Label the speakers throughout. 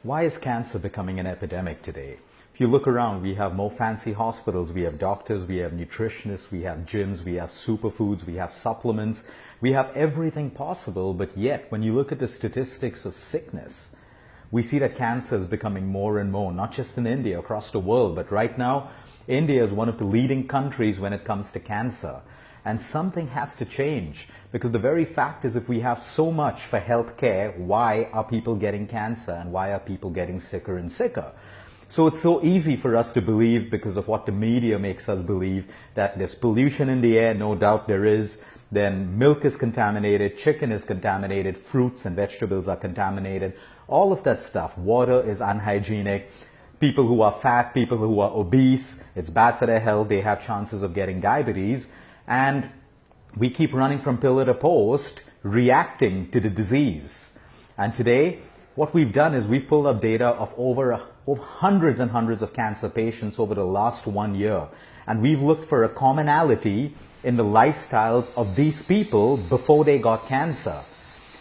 Speaker 1: Why is cancer becoming an epidemic today? If you look around, we have more fancy hospitals, we have doctors, we have nutritionists, we have gyms, we have superfoods, we have supplements, we have everything possible, but yet when you look at the statistics of sickness, we see that cancer is becoming more and more, not just in India, across the world, but right now, India is one of the leading countries when it comes to cancer. And something has to change, because the very fact is, if we have so much for healthcare, why are people getting cancer and why are people getting sicker and sicker? So it's so easy for us to believe, because of what the media makes us believe, that there's pollution in the air. No doubt there is. Then milk is contaminated, chicken is contaminated, fruits and vegetables are contaminated. All of that stuff. Water is unhygienic. People who are fat, people who are obese, it's bad for their health. They have chances of getting diabetes. And we keep running from pillar to post, reacting to the disease. And today, what we've done is we've pulled up data of over hundreds and hundreds of cancer patients over the last 1 year. And we've looked for a commonality in the lifestyles of these people before they got cancer.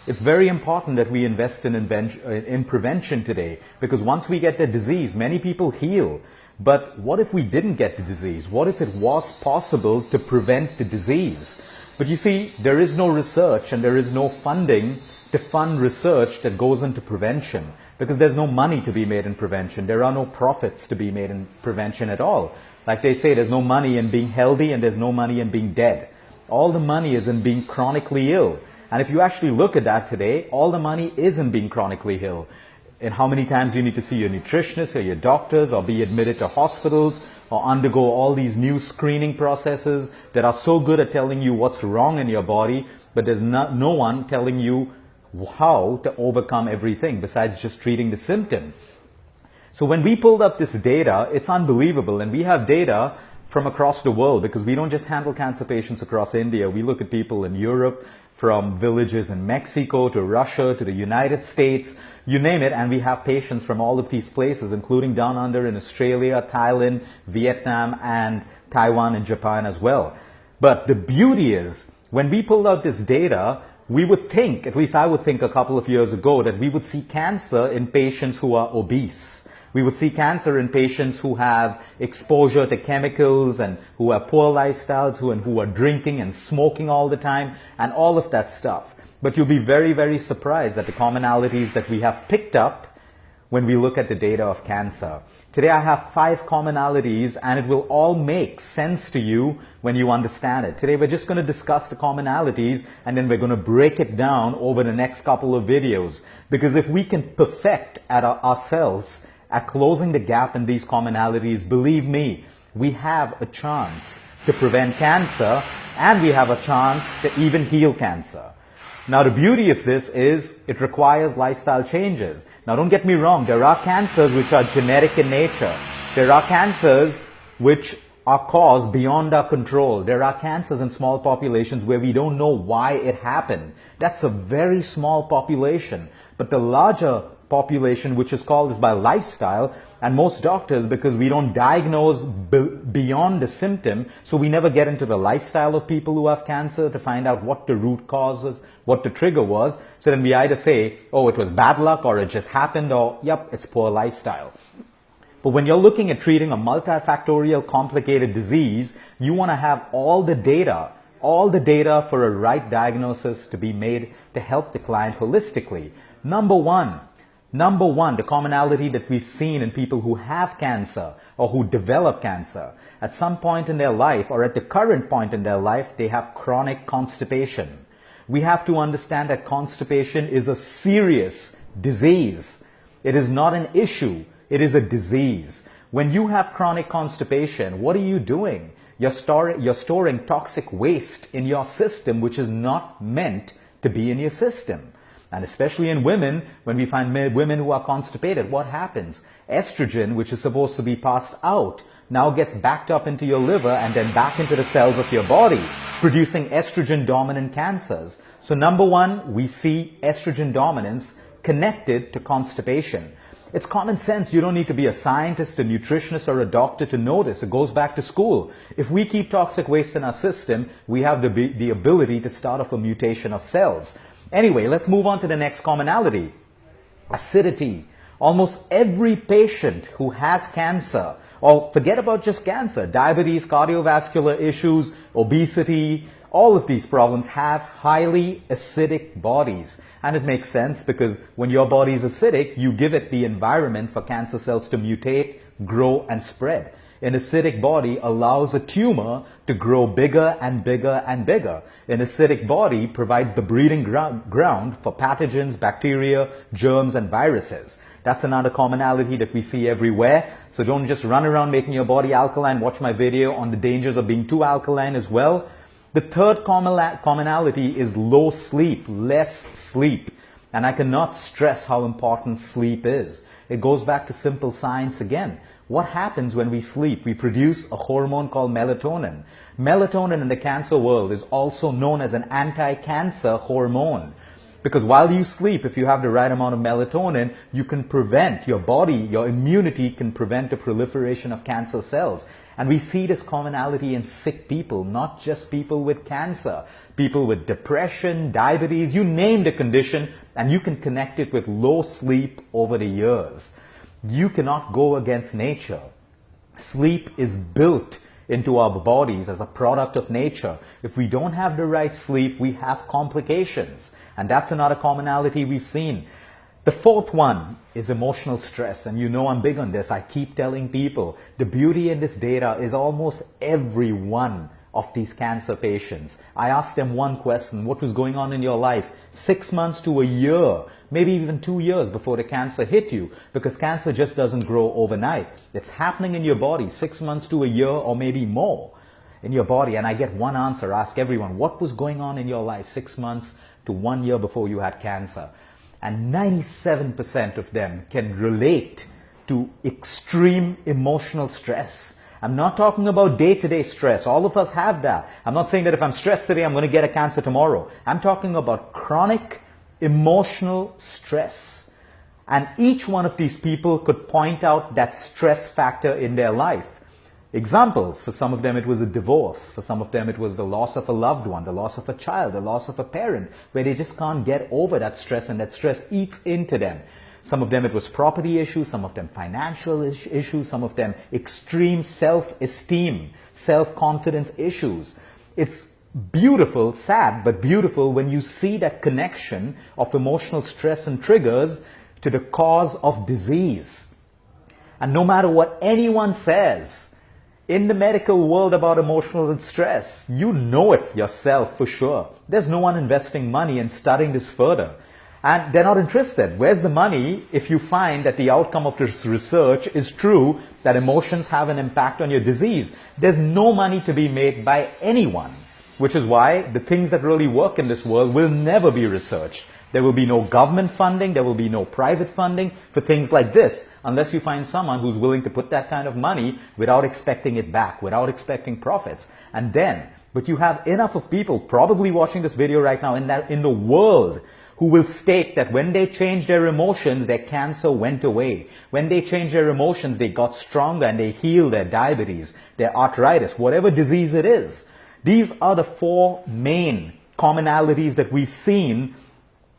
Speaker 1: It's very important that we invest in prevention today, because once we get the disease, many people heal. But what if we didn't get the disease? What if it was possible to prevent the disease? But you see, there is no research and there is no funding to fund research that goes into prevention, because there's no money to be made in prevention. There are no profits to be made in prevention at all. Like they say, there's no money in being healthy and there's no money in being dead. All the money is in being chronically ill. And if you actually look at that today, all the money is in being chronically ill. And how many times you need to see your nutritionist or your doctors, or be admitted to hospitals, or undergo all these new screening processes that are so good at telling you what's wrong in your body, but there's no one telling you how to overcome everything besides just treating the symptom. So when we pulled up this data, it's unbelievable. And we have data from across the world, because we don't just handle cancer patients across India. We look at people in Europe, from villages in Mexico to Russia to the United States, you name it, and we have patients from all of these places, including down under in Australia, Thailand, Vietnam, and Taiwan and Japan as well. But the beauty is, when we pulled out this data, we would think, at least I would think a couple of years ago, that we would see cancer in patients who are obese. We would see cancer in patients who have exposure to chemicals and who have poor lifestyles, who are drinking and smoking all the time, and all of that stuff. But you'll be very, very surprised at the commonalities that we have picked up when we look at the data of cancer. Today I have 5 commonalities, and it will all make sense to you when you understand it. Today we're just going to discuss the commonalities, and then we're going to break it down over the next couple of videos. Because if we can perfect ourselves at closing the gap in these commonalities, believe me, we have a chance to prevent cancer, and we have a chance to even heal cancer. Now, the beauty of this is it requires lifestyle changes. Now, don't get me wrong, there are cancers which are genetic in nature. There are cancers which are caused beyond our control. There are cancers in small populations where we don't know why it happened. That's a very small population. But the larger population, which is caused by lifestyle, and most doctors, because we don't diagnose beyond the symptom, so we never get into the lifestyle of people who have cancer to find out what the root cause is, what the trigger was. So then we either say, oh, it was bad luck, or it just happened, or yep, it's poor lifestyle. But when you're looking at treating a multifactorial complicated disease, you want to have all the data for a right diagnosis to be made to help the client holistically. Number one, the commonality that we've seen in people who have cancer or who develop cancer, at some point in their life, or at the current point in their life, they have chronic constipation. We have to understand that constipation is a serious disease. It is not an issue, it is a disease. When you have chronic constipation, what are you doing? You're storing toxic waste in your system, which is not meant to be in your system. And especially in women, when we find women who are constipated, what happens? Estrogen, which is supposed to be passed out, now gets backed up into your liver and then back into the cells of your body, producing estrogen-dominant cancers. So number one, we see estrogen dominance connected to constipation. It's common sense. You don't need to be a scientist, a nutritionist, or a doctor to know this. It goes back to school. If we keep toxic waste in our system, we have the ability to start off a mutation of cells. Anyway, let's move on to the next commonality. Acidity. Almost every patient who has cancer, or forget about just cancer, diabetes, cardiovascular issues, obesity, all of these problems have highly acidic bodies. And it makes sense because when your body is acidic, you give it the environment for cancer cells to mutate, grow, and spread. An acidic body allows a tumor to grow bigger and bigger and bigger. An acidic body provides the breeding ground for pathogens, bacteria, germs, and viruses. That's another commonality that we see everywhere. So don't just run around making your body alkaline. Watch my video on the dangers of being too alkaline as well. The third commonality is low sleep, less sleep. And I cannot stress how important sleep is. It goes back to simple science again. What happens when we sleep? We produce a hormone called melatonin. Melatonin in the cancer world is also known as an anti-cancer hormone. Because while you sleep, if you have the right amount of melatonin, you can prevent your body, your immunity can prevent the proliferation of cancer cells. And we see this commonality in sick people, not just people with cancer. People with depression, diabetes, you name the condition, and you can connect it with low sleep over the years. You cannot go against nature. Sleep is built into our bodies as a product of nature. If we don't have the right sleep, we have complications. And that's another commonality we've seen. The fourth one is emotional stress. And you know I'm big on this. I keep telling people the beauty in this data is almost every one of these cancer patients. I asked them one question: what was going on in your life 6 months to a year, maybe even 2 years before the cancer hit you? Because cancer just doesn't grow overnight. It's happening in your body 6 months to a year or maybe more in your body. And I get one answer. Ask everyone, what was going on in your life 6 months to 1 year before you had cancer? And 97% of them can relate to extreme emotional stress. I'm not talking about day-to-day stress. All of us have that. I'm not saying that if I'm stressed today, I'm going to get a cancer tomorrow. I'm talking about chronic emotional stress. And each one of these people could point out that stress factor in their life. Examples: for some of them it was a divorce. For some of them it was the loss of a loved one, the loss of a child, the loss of a parent, where they just can't get over that stress and that stress eats into them. Some of them it was property issues, some of them financial issues, some of them extreme self-esteem, self-confidence issues. It's beautiful, sad, but beautiful when you see that connection of emotional stress and triggers to the cause of disease. And no matter what anyone says in the medical world about emotional stress, you know it yourself for sure. There's no one investing money in studying this further. And they're not interested. Where's the money if you find that the outcome of this research is true, that emotions have an impact on your disease? There's no money to be made by anyone, which is why the things that really work in this world will never be researched. There will be no government funding, there will be no private funding for things like this, unless you find someone who's willing to put that kind of money without expecting it back, without expecting profits. And then, but you have enough of people probably watching this video right now in the world who will state that when they changed their emotions, their cancer went away. When they changed their emotions, they got stronger and they healed their diabetes, their arthritis, whatever disease it is. These are the four main commonalities that we've seen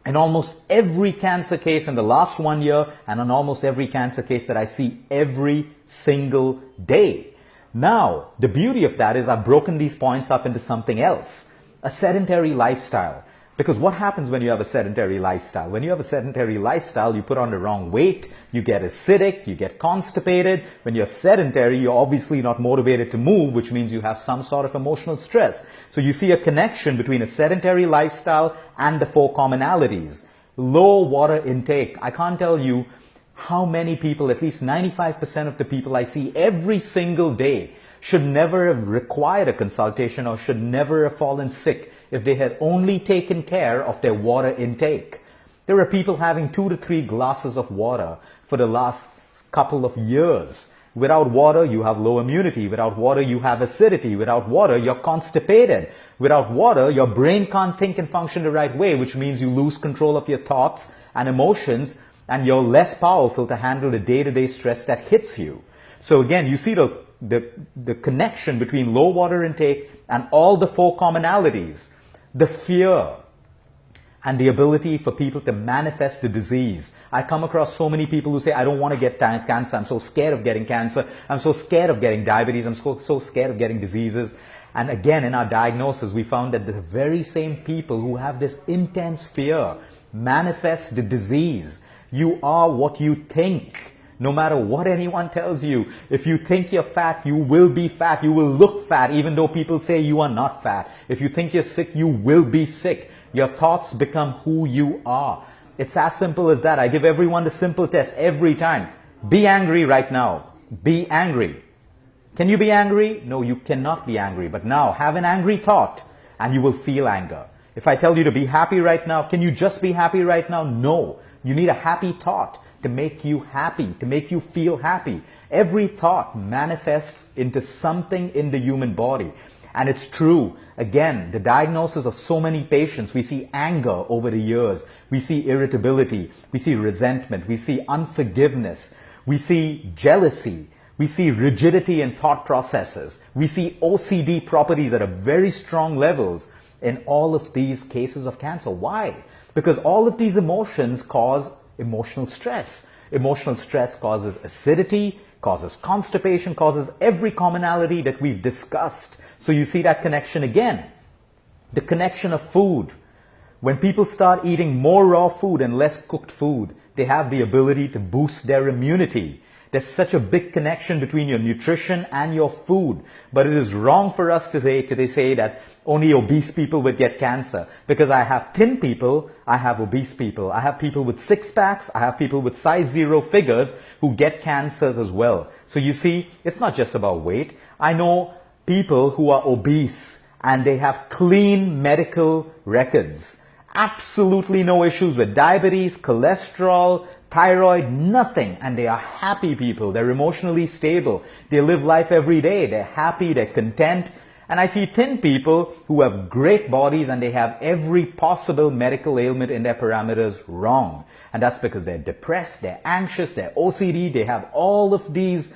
Speaker 1: in almost every cancer case in the last 1 year, and on almost every cancer case that I see every single day. Now, the beauty of that is I've broken these points up into something else: a sedentary lifestyle. Because what happens when you have a sedentary lifestyle? When you have a sedentary lifestyle, you put on the wrong weight, you get acidic, you get constipated. When you're sedentary, you're obviously not motivated to move, which means you have some sort of emotional stress. So you see a connection between a sedentary lifestyle and the four commonalities. Low water intake. I can't tell you how many people, at least 95% of the people I see every single day, should never have required a consultation or should never have fallen sick if they had only taken care of their water intake. There are people having 2 to 3 glasses of water for the last couple of years. Without water, you have low immunity. Without water, you have acidity. Without water, you're constipated. Without water, your brain can't think and function the right way, which means you lose control of your thoughts and emotions, and you're less powerful to handle the day-to-day stress that hits you. So again, you see the connection between low water intake and all the four commonalities. The fear and the ability for people to manifest the disease. I come across so many people who say, I don't want to get cancer. I'm so scared of getting cancer. I'm so scared of getting diabetes. I'm so scared of getting diseases. And again, in our diagnosis, we found that the very same people who have this intense fear manifest the disease. You are what you think. No matter what anyone tells you, if you think you're fat, you will be fat. You will look fat, even though people say you are not fat. If you think you're sick, you will be sick. Your thoughts become who you are. It's as simple as that. I give everyone the simple test every time. Be angry right now. Be angry. Can you be angry? No, you cannot be angry. But now, have an angry thought and you will feel anger. If I tell you to be happy right now, can you just be happy right now? No. You need a happy thought to make you happy, to make you feel happy. Every thought manifests into something in the human body. And it's true. Again, the diagnosis of so many patients, we see anger over the years. We see irritability. We see resentment. We see unforgiveness. We see jealousy. We see rigidity in thought processes. We see OCD properties at a very strong levels in all of these cases of cancer. Why? Because all of these emotions cause emotional stress. Emotional stress causes acidity, causes constipation, causes every commonality that we've discussed. So you see that connection again. The connection of food. When people start eating more raw food and less cooked food, they have the ability to boost their immunity. There's such a big connection between your nutrition and your food. But it is wrong for us today to say that only obese people would get cancer. Because I have thin people, I have obese people. I have people with six packs, I have people with size 0 figures who get cancers as well. So you see, it's not just about weight. I know people who are obese and they have clean medical records. Absolutely no issues with diabetes, cholesterol, thyroid, nothing. And they are happy people. They're emotionally stable. They live life every day. They're happy. They're content. And I see thin people who have great bodies and they have every possible medical ailment in their parameters wrong. And that's because they're depressed, they're anxious, they're OCD. They have all of these,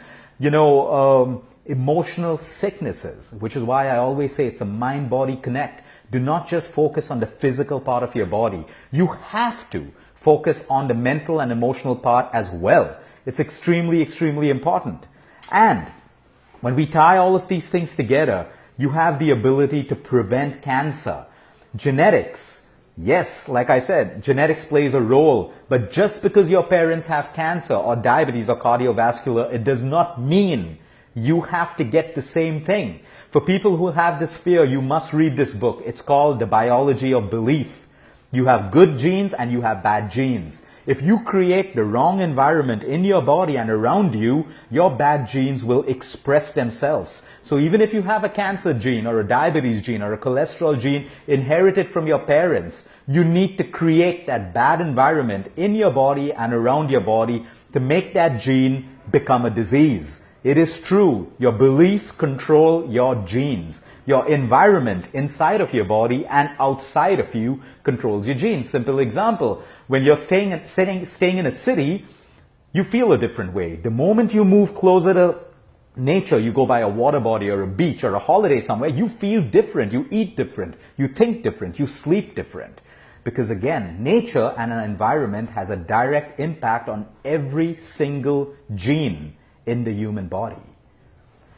Speaker 1: emotional sicknesses, which is why I always say it's a mind-body connect. Do not just focus on the physical part of your body. You have to focus on the mental and emotional part as well. It's extremely, extremely important. And when we tie all of these things together, you have the ability to prevent cancer. Genetics. Yes, like I said, genetics plays a role. But just because your parents have cancer or diabetes or cardiovascular, it does not mean you have to get the same thing. For people who have this fear, you must read this book. It's called The Biology of Belief. You have good genes and you have bad genes. If you create the wrong environment in your body and around you, your bad genes will express themselves. So even if you have a cancer gene or a diabetes gene or a cholesterol gene inherited from your parents, you need to create that bad environment in your body and around your body to make that gene become a disease. It is true, your beliefs control your genes. Your environment inside of your body and outside of you controls your genes. Simple example, when you're staying in a city, you feel a different way. The moment you move closer to nature, you go by a water body or a beach or a holiday somewhere, you feel different, you eat different, you think different, you sleep different. Because again, nature and an environment has a direct impact on every single gene in the human body.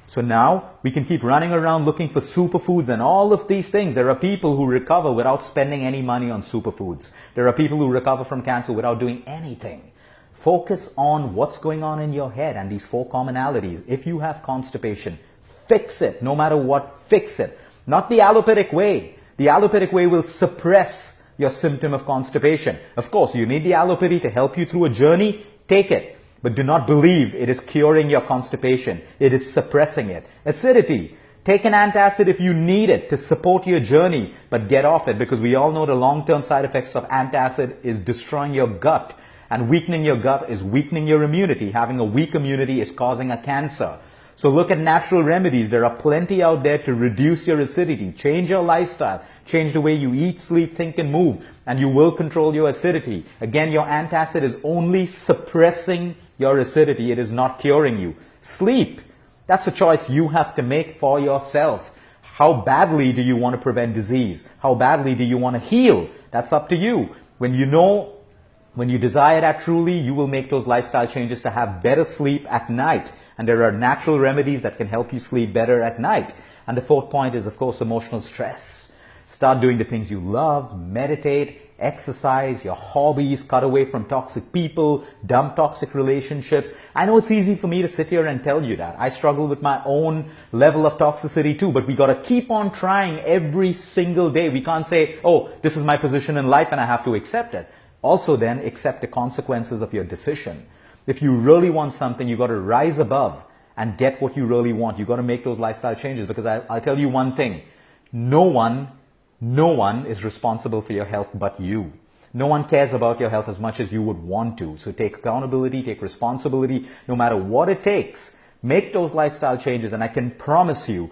Speaker 1: So now we can keep running around looking for superfoods and all of these things. There are people who recover without spending any money on superfoods. There are people who recover from cancer without doing anything. Focus on what's going on in your head and these 4 commonalities. If you have constipation, fix it. No matter what, fix it. Not the allopathic way. The allopathic way will suppress your symptom of constipation. Of course, you need the allopathy to help you through a journey. Take it. But do not believe it is curing your constipation. It is suppressing it. Acidity. Take an antacid if you need it to support your journey, but get off it, because we all know the long-term side effects of antacid is destroying your gut. And weakening your gut is weakening your immunity. Having a weak immunity is causing a cancer. So look at natural remedies. There are plenty out there to reduce your acidity. Change your lifestyle. Change the way you eat, sleep, think, and move. And you will control your acidity. Again, your antacid is only suppressing your acidity. It is not curing you. Sleep. That's a choice you have to make for yourself. How badly do you want to prevent disease? How badly do you want to heal? That's up to you. When you know When you desire that truly, you will make those lifestyle changes to have better sleep at night. And there are natural remedies that can help you sleep better at night. And the fourth point is, of course, emotional stress. Start doing the things you love, meditate, exercise, your hobbies, cut away from toxic people, dump toxic relationships. I know it's easy for me to sit here and tell you that. I struggle with my own level of toxicity too, but we got to keep on trying every single day. We can't say, oh, this is my position in life and I have to accept it. Also then, accept the consequences of your decision. If you really want something, you got to rise above and get what you really want. You got to make those lifestyle changes, because I'll tell you one thing. No one is responsible for your health but you. No one cares about your health as much as you would want to. So take accountability, take responsibility, no matter what it takes. Make those lifestyle changes, and I can promise you,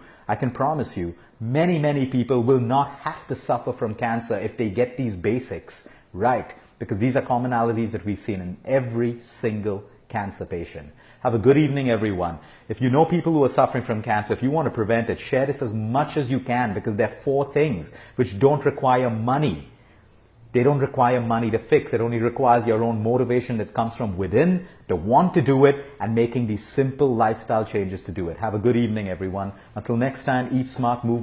Speaker 1: many people will not have to suffer from cancer if they get these basics right, because these are commonalities that we've seen in every single cancer patient. Have a good evening, everyone. If you know people who are suffering from cancer, if you want to prevent it, share this as much as you can, because there are 4 things which don't require money. They don't require money to fix. It only requires your own motivation that comes from within, the want to do it, and making these simple lifestyle changes to do it. Have a good evening, everyone. Until next time, eat smart, move